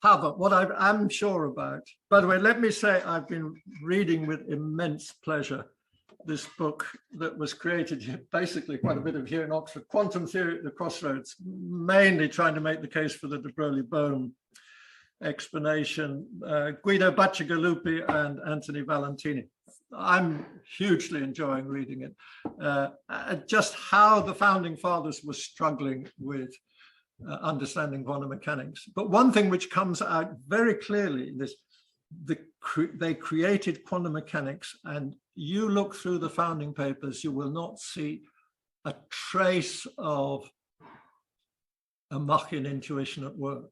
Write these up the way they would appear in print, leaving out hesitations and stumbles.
However, what I'm sure about, by the way, let me say I've been reading with immense pleasure this book that was created here, basically quite a bit of here in Oxford, Quantum Theory at the Crossroads, mainly trying to make the case for the de Broglie-Bohm explanation, Guido Bacigalupi and Anthony Valentini. I'm hugely enjoying reading it. Just how the founding fathers were struggling with understanding quantum mechanics. But one thing which comes out very clearly in this, they created quantum mechanics, and you look through the founding papers, you will not see a trace of a Machian intuition at work.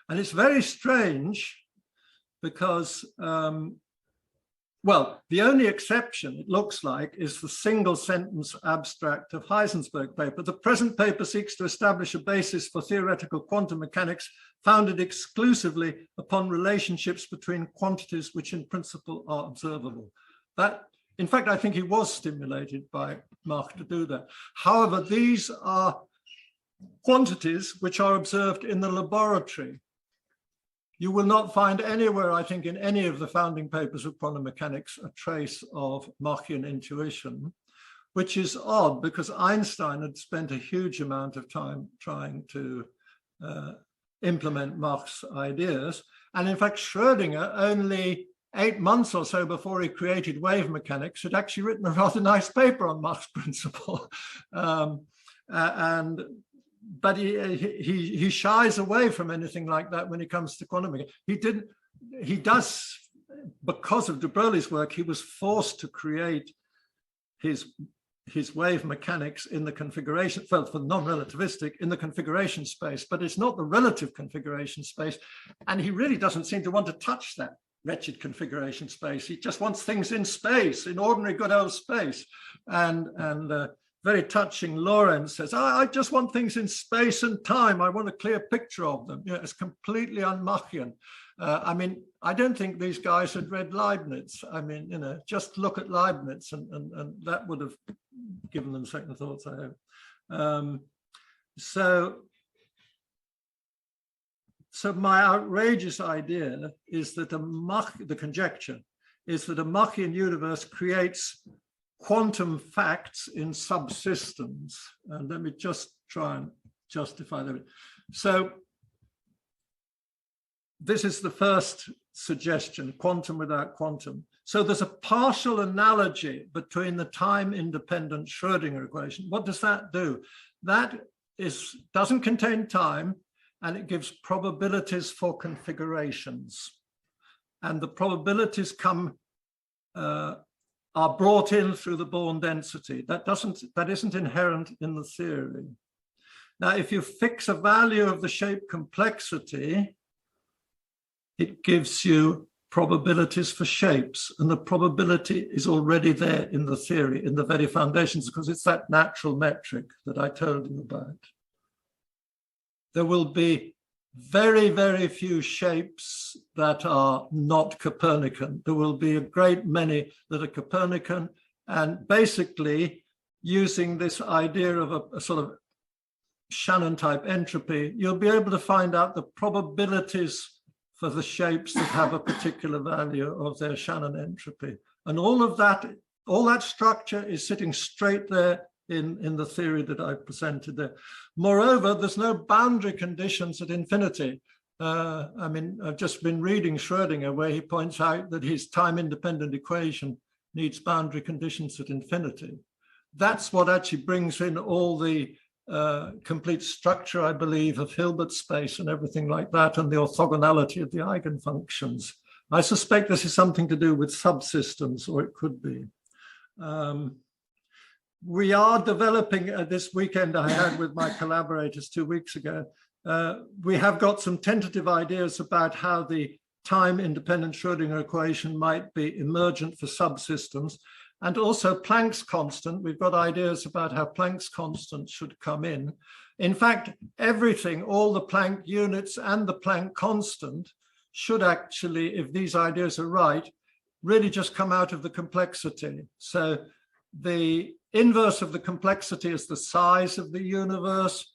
And it's very strange because, well, the only exception, it looks like, is the single sentence abstract of Heisenberg paper. The present paper seeks to establish a basis for theoretical quantum mechanics founded exclusively upon relationships between quantities which in principle are observable. That, in fact, I think he was stimulated by Mach to do that. However, these are quantities which are observed in the laboratory. You will not find anywhere, I think, in any of the founding papers of quantum mechanics, a trace of Machian intuition, which is odd because Einstein had spent a huge amount of time trying to implement Mach's ideas. And in fact, Schrödinger, only 8 months or so before he created wave mechanics, had actually written a rather nice paper on Mach's principle. But he shies away from anything like that when it comes to quantum mechanics. He does, because of de Broglie's work, he was forced to create his wave mechanics in the configuration, well, for non-relativistic, in the configuration space, but it's not the relative configuration space. And he really doesn't seem to want to touch that wretched configuration space. He just wants things in space, in ordinary good old space. And very touching, Lorentz says, I just want things in space and time. I want a clear picture of them. You know, it's completely un-Machian. I mean, I don't think these guys had read Leibniz. I mean, you know, just look at Leibniz and that would have given them second thoughts, I hope. So my outrageous idea is that the conjecture is that a Machian universe creates quantum facts in subsystems. And let me just try and justify that. So this is the first suggestion, quantum without quantum. So there's a partial analogy between the time-independent Schrödinger equation. What does that do? That doesn't contain time, and it gives probabilities for configurations. And the probabilities are brought in through the Born density. That isn't inherent in the theory. Now, if you fix a value of the shape complexity, it gives you probabilities for shapes, and the probability is already there in the theory, in the very foundations, because it's that natural metric that I told you about. There will be very, very few shapes that are not Copernican. There will be a great many that are Copernican, and basically using this idea of a sort of Shannon type entropy, you'll be able to find out the probabilities for the shapes that have a particular value of their Shannon entropy. And all that structure is sitting straight there in the theory that I presented there. Moreover, there's no boundary conditions at infinity. I mean, I've just been reading Schrödinger, where he points out that his time-independent equation needs boundary conditions at infinity. That's what actually brings in all the complete structure, I believe, of Hilbert space and everything like that, and the orthogonality of the eigenfunctions. I suspect this is something to do with subsystems, or it could be. We are developing this weekend I had with my collaborators 2 weeks ago. We have got some tentative ideas about how the time-independent Schrödinger equation might be emergent for subsystems, and also Planck's constant. We've got ideas about how Planck's constant should come in. In fact, everything, all the Planck units and the Planck constant should actually, if these ideas are right, really just come out of the complexity. So the inverse of the complexity is the size of the universe.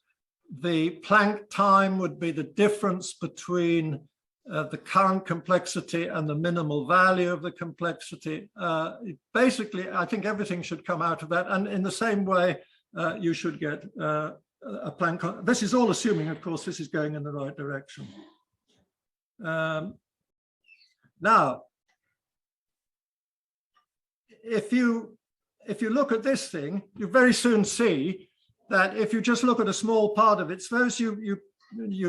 the Planck time would be the difference between the current complexity and the minimal value of the complexity. Basically, I think everything should come out of that. And in the same way, you should get a Planck. This is all assuming, of course, this is going in the right direction. Now, if you look at this thing, you very soon see that if you just look at a small part of it, suppose you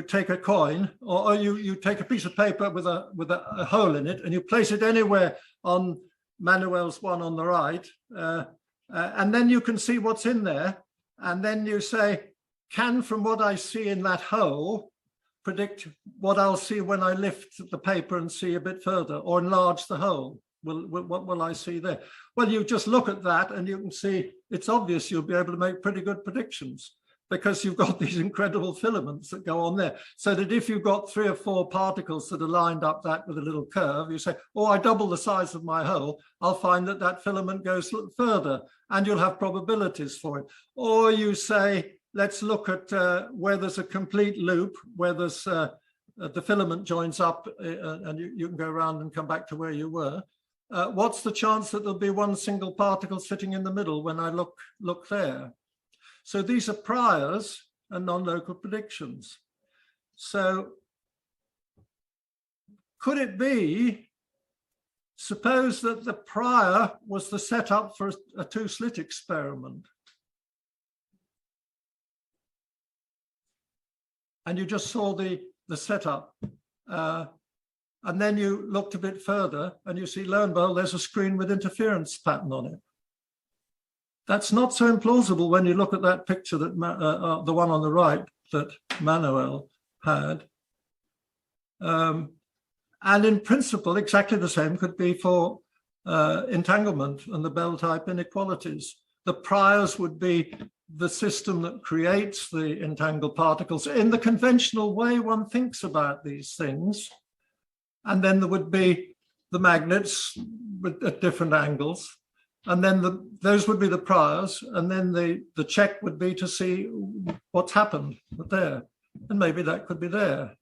take a coin or you take a piece of paper with a hole in it and you place it anywhere on Manuel's one on the right, and then you can see what's in there. And then you say, can from what I see in that hole predict what I'll see when I lift the paper and see a bit further or enlarge the hole? What will I see there? Well, you just look at that and you can see it's obvious you'll be able to make pretty good predictions because you've got these incredible filaments that go on there. So that if you've got 3 or 4 particles that are lined up that with a little curve, you say, oh, I double the size of my hole, I'll find that that filament goes further and you'll have probabilities for it. Or you say, let's look at where there's a complete loop, where there's the filament joins up and you can go around and come back to where you were. What's the chance that there'll be one single particle sitting in the middle when I look there? So these are priors and non-local predictions. So could it be, suppose that the prior was the setup for a 2-slit experiment? And you just saw the setup. And then you looked a bit further and you see, lo and behold, there's a screen with interference pattern on it. That's not so implausible when you look at that picture that the one on the right that Manuel had. And in principle, exactly the same could be for entanglement and the Bell-type inequalities. The priors would be the system that creates the entangled particles in the conventional way one thinks about these things. And then there would be the magnets at different angles. And then those would be the priors. And then the check would be to see what's happened there. And maybe that could be there.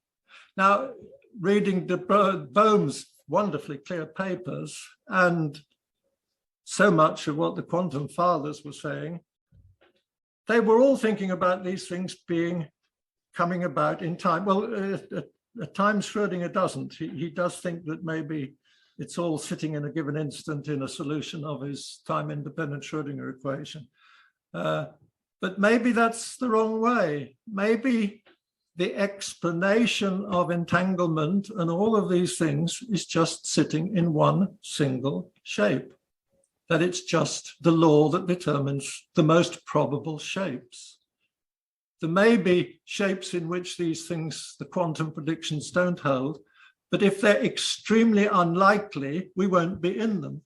Now, reading de Bohm's wonderfully clear papers and so much of what the quantum fathers were saying, they were all thinking about these things coming about in time. Well, at times Schrödinger doesn't. He does think that maybe it's all sitting in a given instant in a solution of his time-independent Schrödinger equation. But maybe that's the wrong way. Maybe the explanation of entanglement and all of these things is just sitting in one single shape, that it's just the law that determines the most probable shapes. There may be shapes in which these things, the quantum predictions, don't hold, but if they're extremely unlikely, we won't be in them.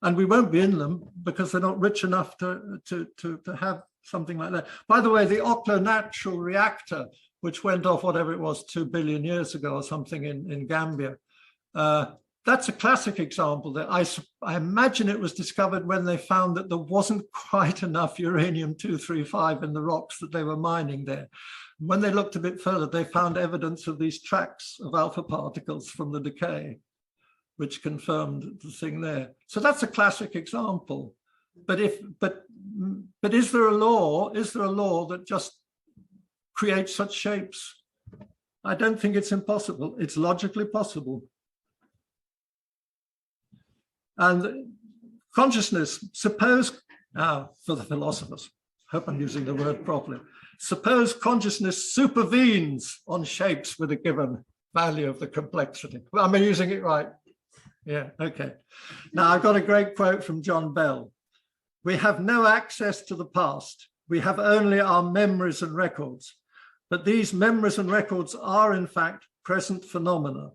And we won't be in them because they're not rich enough to have something like that. By the way, the oclo-natural reactor, which went off, whatever it was, 2 billion years ago or something in Gambia, that's a classic example. That I imagine it was discovered when they found that there wasn't quite enough uranium-235 in the rocks that they were mining there. When they looked a bit further, they found evidence of these tracks of alpha particles from the decay, which confirmed the thing there. So that's a classic example. But is there a law? Is there a law that just creates such shapes? I don't think it's impossible. It's logically possible. And consciousness, suppose, now for the philosophers, hope I'm using the word properly, suppose consciousness supervenes on shapes with a given value of the complexity. Well, am I using it right? Yeah, okay. Now I've got a great quote from John Bell. We have no access to the past. We have only our memories and records. But these memories and records are in fact present phenomena.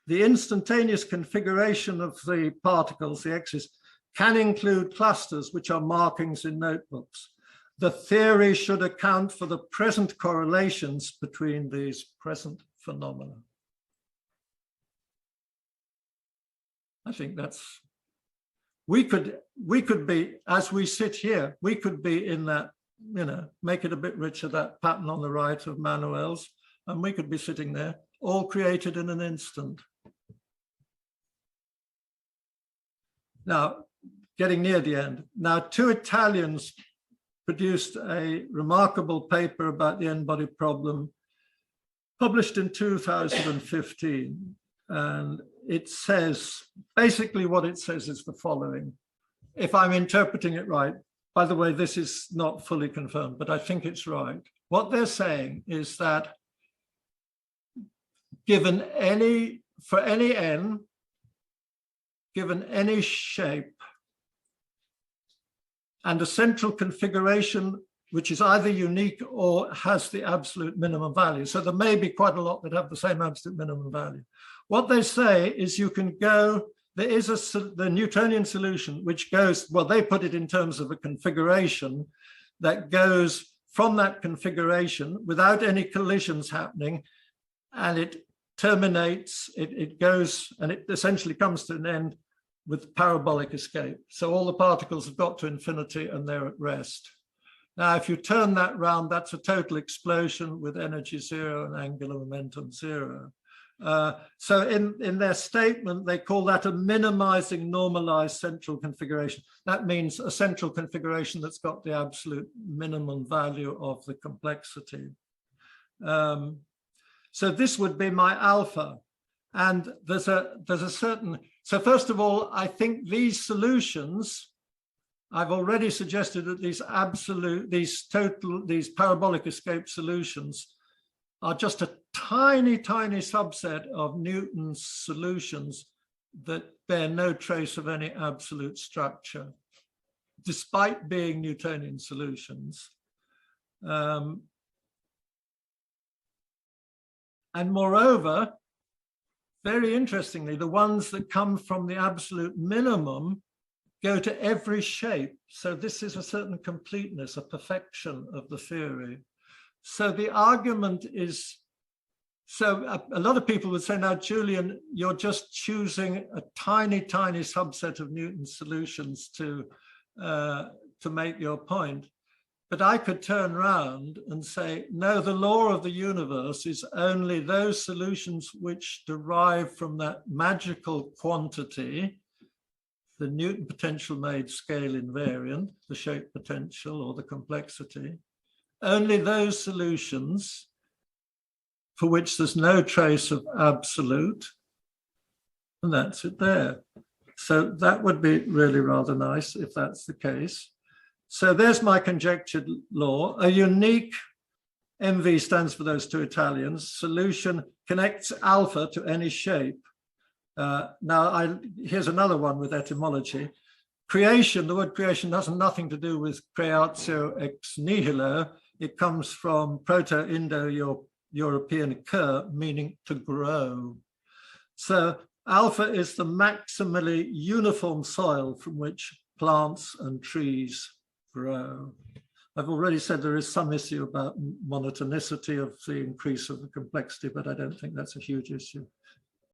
The instantaneous configuration of the particles, the X's, can include clusters, which are markings in notebooks. The theory should account for the present correlations between these present phenomena. I think that's, we could be, as we sit here, we could be in that make it a bit richer, that pattern on the right of Manuel's, and we could be sitting there, all created in an instant. Now, getting near the end. Now, two Italians produced a remarkable paper about the n-body problem, published in 2015. And it says, basically what it says is the following. If I'm interpreting it right, by the way, this is not fully confirmed, but I think it's right. What they're saying is that for any n, given any shape, and a central configuration which is either unique or has the absolute minimum value. So there may be quite a lot that have the same absolute minimum value. What they say is you can go, there is the Newtonian solution, which goes, well, they put it in terms of a configuration that goes from that configuration without any collisions happening, and it terminates, it goes, and it essentially comes to an end with parabolic escape. So all the particles have got to infinity and they're at rest. Now, if you turn that round, that's a total explosion with energy zero and angular momentum zero. So in their statement, they call that a minimizing normalized central configuration. That means a central configuration that's got the absolute minimum value of the complexity. So this would be my alpha. And there's a certain, so first of all, I think these solutions, I've already suggested that these parabolic escape solutions are just a tiny, tiny subset of Newton's solutions that bear no trace of any absolute structure, despite being Newtonian solutions. And moreover, very interestingly, the ones that come from the absolute minimum go to every shape. So this is a certain completeness, a perfection of the theory. So the argument is, so a lot of people would say, now, Julian, you're just choosing a tiny, tiny subset of Newton's solutions to make your point. But I could turn around and say, no, the law of the universe is only those solutions which derive from that magical quantity, the Newton potential made scale invariant, the shape potential or the complexity, only those solutions for which there's no trace of absolute, and that's it there. So that would be really rather nice if that's the case. So there's my conjectured law. A unique, MV stands for those two Italians, solution connects alpha to any shape. Here's another one with etymology. Creation, the word creation has nothing to do with creatio ex nihilo. It comes from Proto-Indo-European cur, meaning to grow. So alpha is the maximally uniform soil from which plants and trees grow. I've already said there is some issue about monotonicity of the increase of the complexity, but I don't think that's a huge issue.